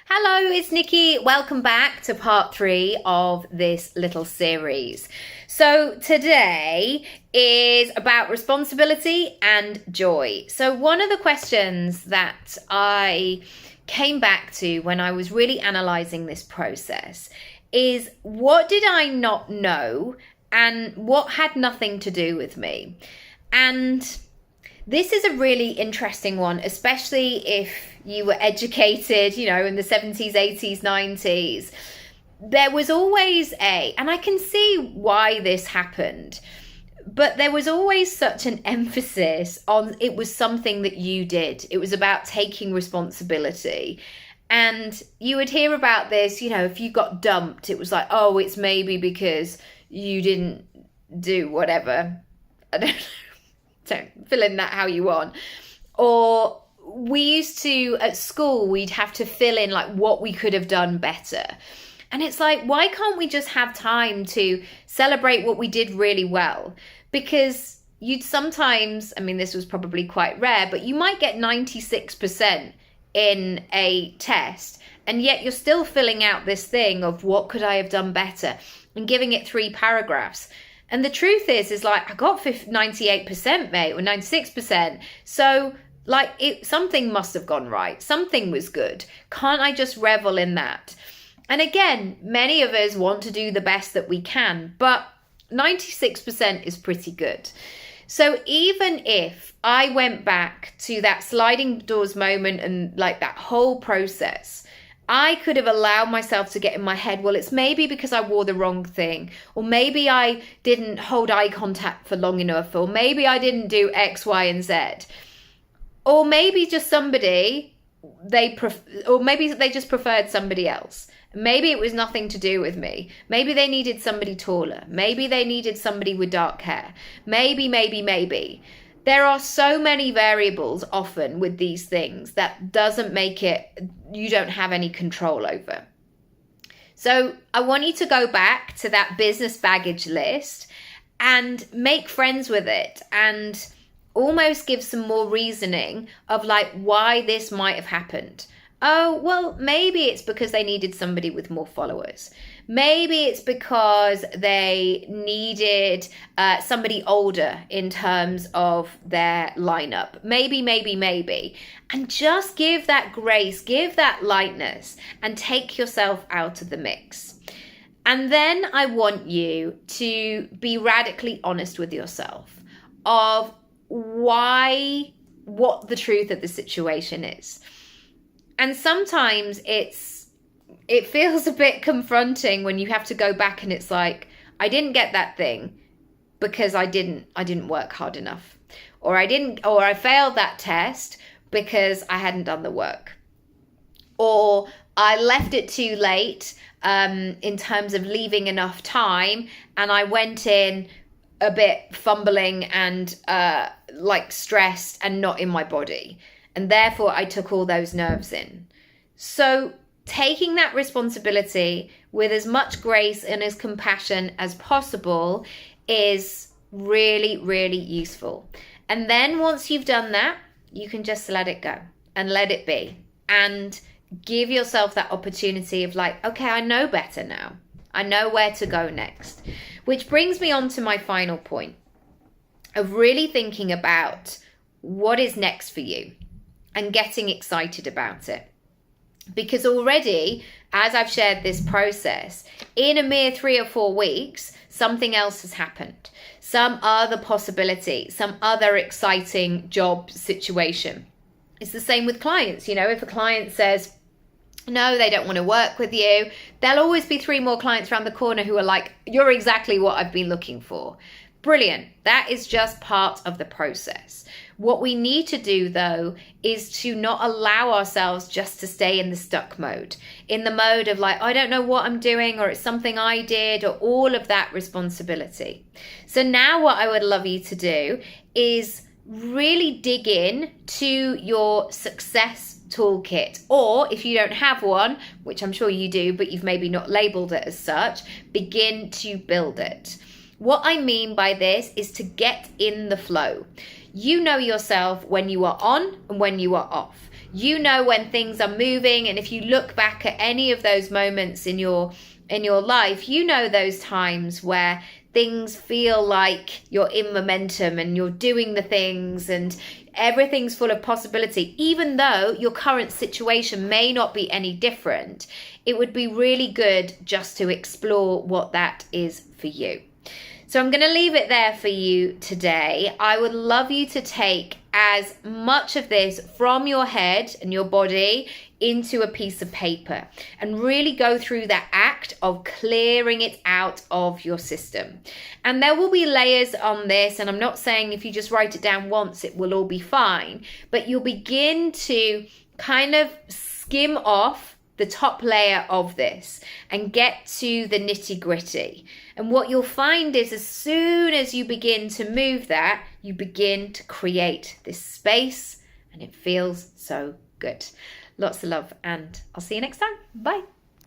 Hello, it's Nikki. Welcome back to part 3 of this little series. So today is about responsibility and joy. So one of the questions that I came back to when I was really analysing this process is, what did I not know and what had nothing to do with me? And this is a really interesting one, especially if you were educated, in the 70s, 80s, 90s. There was always and I can see why this happened, but there was always such an emphasis on it was something that you did. It was about taking responsibility. And you would hear about this, if you got dumped, it was like, oh, it's maybe because you didn't do whatever. I don't know. Don't fill in that how you want. Or we used to, at school, we'd have to fill in like what we could have done better. And it's like, why can't we just have time to celebrate what we did really well? Because you'd sometimes, this was probably quite rare, but you might get 96% in a test, and yet you're still filling out this thing of what could I have done better and giving it 3 paragraphs. And the truth is like, I got 98%, mate, or 96%. So something must have gone right. Something was good. Can't I just revel in that? And again, many of us want to do the best that we can, but 96% is pretty good. So even if I went back to that sliding doors moment and like that whole process, I could have allowed myself to get in my head, well, it's maybe because I wore the wrong thing, or maybe I didn't hold eye contact for long enough, or maybe I didn't do X, Y, and Z. Or maybe just somebody, or maybe they just preferred somebody else. Maybe it was nothing to do with me. Maybe they needed somebody taller. Maybe they needed somebody with dark hair. Maybe. There are so many variables often with these things that doesn't make it, you don't have any control over. So I want you to go back to that business baggage list and make friends with it and almost give some more reasoning of like why this might have happened. Oh, well, maybe it's because they needed somebody with more followers. Maybe it's because they needed somebody older in terms of their lineup. Maybe. And just give that grace, give that lightness, and take yourself out of the mix. And then I want you to be radically honest with yourself of what the truth of the situation is. And sometimes it feels a bit confronting when you have to go back and it's like, I didn't get that thing because I didn't work hard enough, or I failed that test because I hadn't done the work, or I left it too late in terms of leaving enough time, and I went in a bit fumbling and stressed and not in my body. And therefore, I took all those nerves in. So taking that responsibility with as much grace and as compassion as possible is really, really useful. And then once you've done that, you can just let it go and let it be. And give yourself that opportunity of like, okay, I know better now. I know where to go next. Which brings me on to my final point of really thinking about what is next for you and getting excited about it. Because already, as I've shared this process, in a mere 3 or 4 weeks, something else has happened. Some other possibility, some other exciting job situation. It's the same with clients. If a client says, no, they don't want to work with you, there'll always be 3 more clients around the corner who are like, you're exactly what I've been looking for. Brilliant. That is just part of the process. What we need to do, though, is to not allow ourselves just to stay in the stuck mode, in the mode of like, I don't know what I'm doing, or it's something I did, or all of that responsibility. So now what I would love you to do is really dig in to your success toolkit, or if you don't have one, which I'm sure you do, but you've maybe not labeled it as such, begin to build it. What I mean by this is to get in the flow. You know yourself when you are on and when you are off. You know when things are moving, and if you look back at any of those moments in your life, you know those times where things feel like you're in momentum and you're doing the things and everything's full of possibility. Even though your current situation may not be any different, it would be really good just to explore what that is for you. So I'm going to leave it there for you today. I would love you to take as much of this from your head and your body into a piece of paper and really go through that act of clearing it out of your system. And there will be layers on this, and I'm not saying if you just write it down once it will all be fine, but you'll begin to kind of skim off the top layer of this and get to the nitty-gritty. And what you'll find is as soon as you begin to move that, you begin to create this space, and it feels so good. Lots of love, and I'll see you next time. Bye.